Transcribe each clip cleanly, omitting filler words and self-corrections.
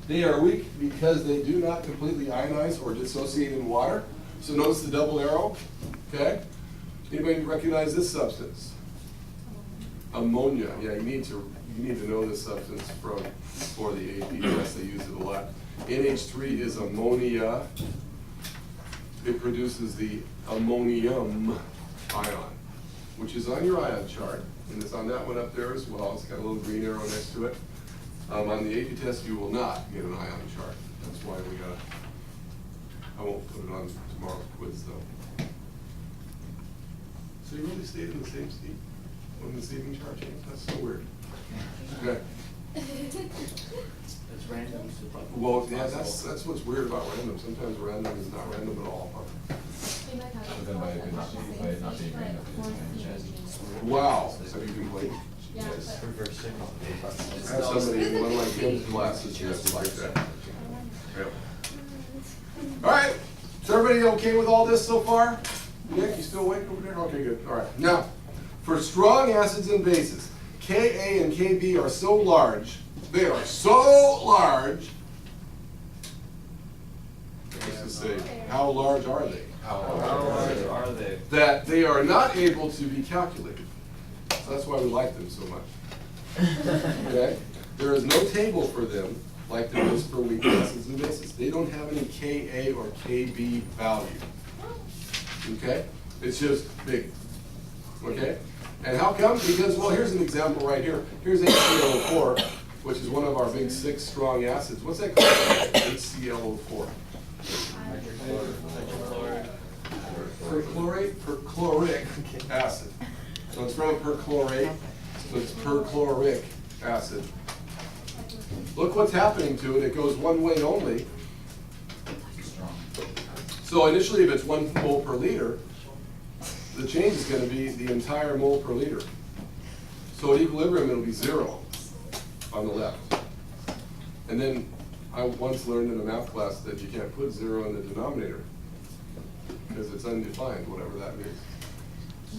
They are weak because they do not completely ionize or dissociate in water. So notice the double arrow, okay? Anybody recognize this substance? Ammonia. Yeah, you need to know this substance for the AP test. They use it a lot. NH3 is ammonia. It produces the ammonium ion, which is on your ion chart, and it's on that one up there as well. It's got a little green arrow next to it. On the AP test, you will not get an ion chart. That's why I won't put it on tomorrow's quiz though. So you really stayed in the same seat when the seating chart changed? That's so weird. Okay. It's random. Well, yeah, that's what's weird about random. Sometimes random is not random at all. But then by it not being random, it's chance. Wow. Have you complained? Yes. Reverse signal. I have somebody in one of my kids' classes just like that. Yep. All right. Is everybody okay with all this so far? Nick, you still awake over there? Okay, good. All right. Now, for strong acids and bases, Ka and Kb are so large. They are so large. I used to say, how large are they? How large are they? That they are not able to be calculated. So that's why we like them so much. Okay? There is no table for them like there is for weak acids and bases. They don't have any Ka or Kb value. Okay? It's just big. Okay? And how come? Because, well, here's an example right here. Here's HClO4, which is one of our big 6 strong acids. What's that called? HClO4. Perchloric acid. So it's from perchlorate, so it's perchloric acid. Look what's happening to it. It goes one way only. So initially, if it's 1 mole per liter, the change is going to be the entire mole per liter. So at equilibrium, it'll be 0 on the left. And then I once learned in a math class that you can't put 0 in the denominator because it's undefined, whatever that means.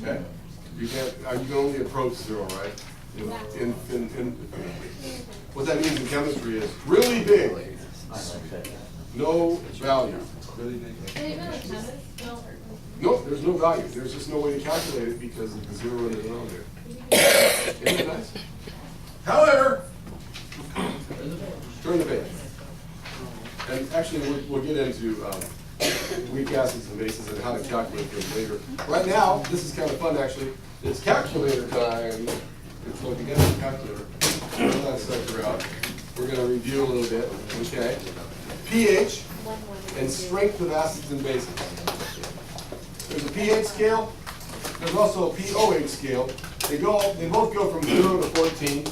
Okay? You can only approach 0, right? Infinitely. What that means in chemistry is really big, no value. Really big. Nope, there's no value. There's just no way to calculate it because of the 0 in the denominator. Isn't it nice? However, turn the page. And actually, we'll get into weak acids and bases and how to calculate them later. Right now, this is kind of fun actually. It's calculator time. So if you get a calculator, pull that sucker out. We're going to review a little bit, okay? pH and strength of acids and bases. There's a pH scale. There's also a pOH scale. They both go from 0 to 14.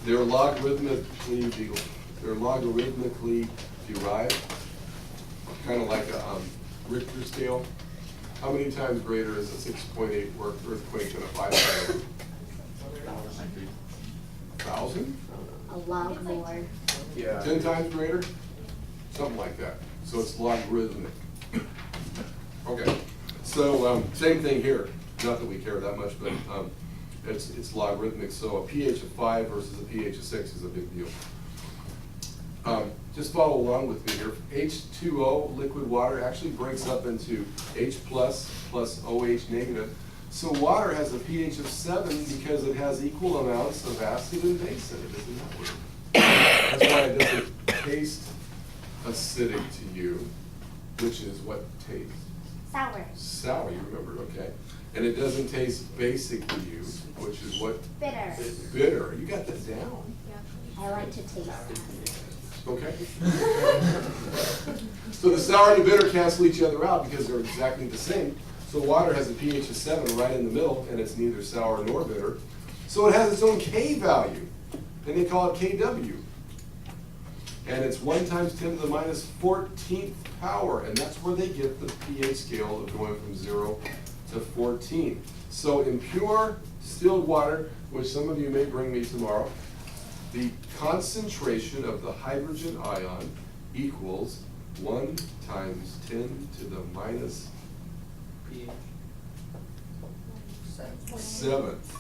They're logarithmically derived, kind of like a Richter scale. How many times greater is a 6.8 earthquake than a 5.8? 1,000? A lot more. Yeah. 10 times greater? Something like that. So it's logarithmic. Okay. So same thing here. Not that we care that much, but it's logarithmic. So a pH of 5 versus a pH of 6 is a big deal. Just follow along with me here. H2O, liquid water, actually breaks up into H plus OH negative. So water has a pH of 7 because it has equal amounts of acid and base in it. Isn't that weird? That's why it doesn't taste acidic to you, which is what tastes? Sour. Sour, you remembered, okay. And it doesn't taste basic to you, which is what? Bitter. Bitter. You got that down. I like to taste. Okay. So the sour and the bitter cancel each other out because they're exactly the same. So water has a pH of 7 right in the middle, and it's neither sour nor bitter. So it has its own K value, and they call it Kw. And it's 1 times 10 to the minus 14th power, and that's where they get the pH scale of going from 0 to 14. So in pure distilled water, which some of you may bring me tomorrow, the concentration of the hydrogen ion equals 1 times 10 to the minus 7th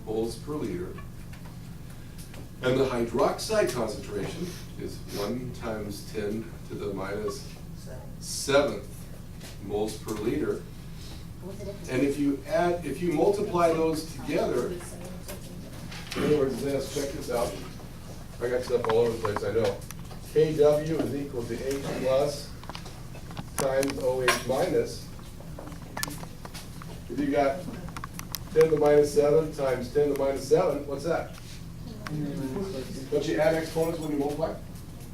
moles per liter And the hydroxide concentration is 1 times 10 to the minus 7th moles per liter. What's the difference? And if you multiply those together, in other words, let's check this out. I got stuff all over the place, I know. KW is equal to H plus times OH minus. If you got 10 to the minus 7 times 10 to the minus 7, what's that? Don't you add exponents when you multiply?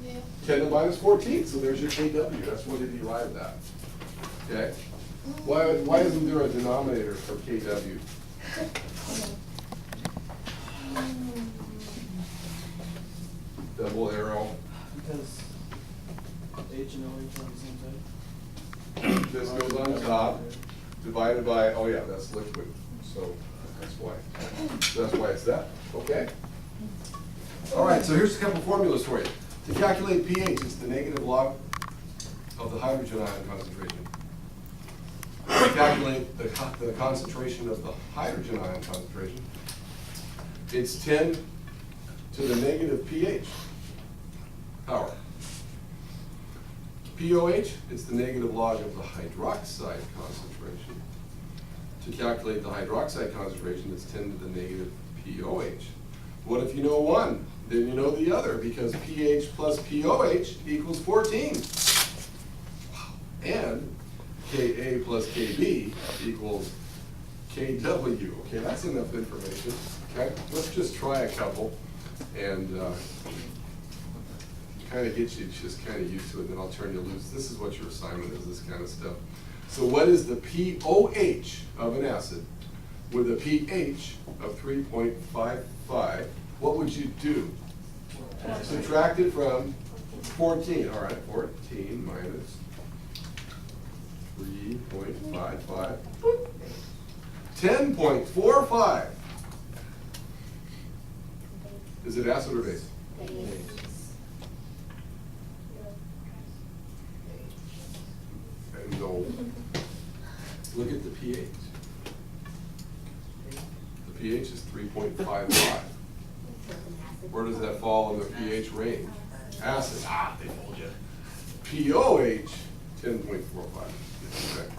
Yeah. 10 to the minus 14, so there's your KW, that's what it derived at. Okay? Why isn't there a denominator for KW? Double arrow. Because H and O are on the same side. This goes on top, divided by, oh yeah, that's liquid, so that's why. So that's why it's that, okay? All right, so here's a couple formulas for you. To calculate pH, it's the negative log of the hydrogen ion concentration. To calculate the concentration of the hydrogen ion concentration, it's 10 to the negative pH power. POH, it's the negative log of the hydroxide concentration. To calculate the hydroxide concentration, it's 10 to the negative POH. What if you know one? Then you know the other, because pH plus POH equals 14. And Ka plus Kb equals Kw. Okay, that's enough information. Okay, let's just try a couple and kind of get you just kind of used to it, and then I'll turn you loose. This is what your assignment is, this kind of stuff. So what is the POH of an acid with a pH of 3.55? What would you do? Subtract it from 14. All right, 14 minus 3.55. 10.45. Is it acid or base? No. Look at the pH. The pH is 3.55. Where does that fall in the pH range? Acid. Ah, they told you. POH, 10.45. Okay.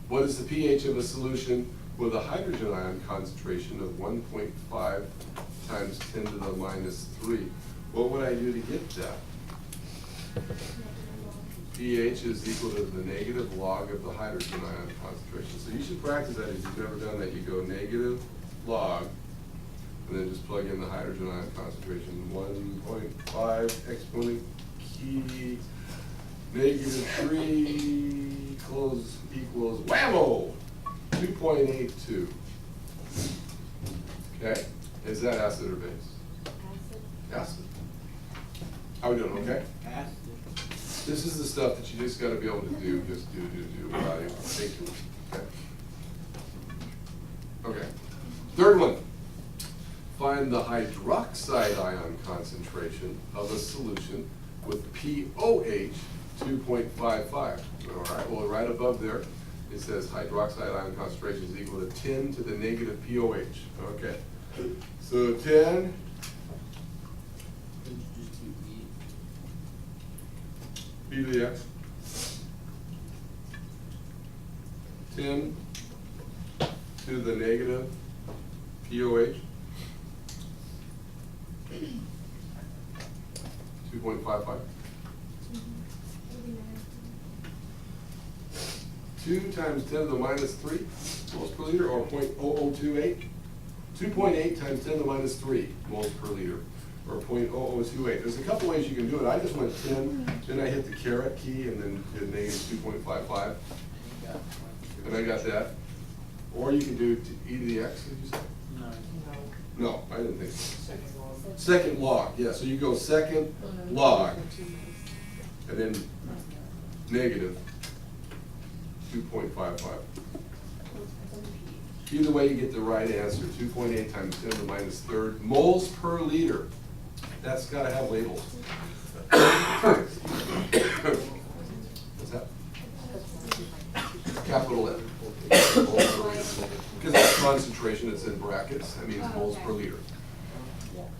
What is the pH of a solution with a hydrogen ion concentration of 1.5 times 10 to the minus 3? What would I do to get that? pH is equal to the negative log of the hydrogen ion concentration. So you should practice that. If you've never done that, you go negative log, and then just plug in the hydrogen ion concentration. 1.5 exponent key negative 3 close equals whammo 2.82. Okay, is that acid or base? Acid. How we doing? Okay. Acid. This is the stuff that you just got to be able to do. Just do without even thinking. Okay. Okay. Third one. Find the hydroxide ion concentration of a solution with POH 2.55. All right. Well, right above there, it says hydroxide ion concentration is equal to 10 to the negative POH. Okay. So 10. B to the X. 10 to the negative POH. 2.55. 2 times 10 to the minus 3 moles per liter, or 0.0028. 2.8 times 10 to the minus 3 moles per liter, or 0.0028. There's a couple ways you can do it. I just went 10, then I hit the caret key, and then did negative 2.55. And I got that. Or you can do e to the x, did you say? No. No, I didn't think so. Second log, yeah, so you go second log, and then negative 2.55. Either way, you get the right answer. 2.8 times 10 to the minus third moles per liter. That's got to have labels. What's that? Capital N. Because it's concentration, it's in brackets. That means moles per liter. walk.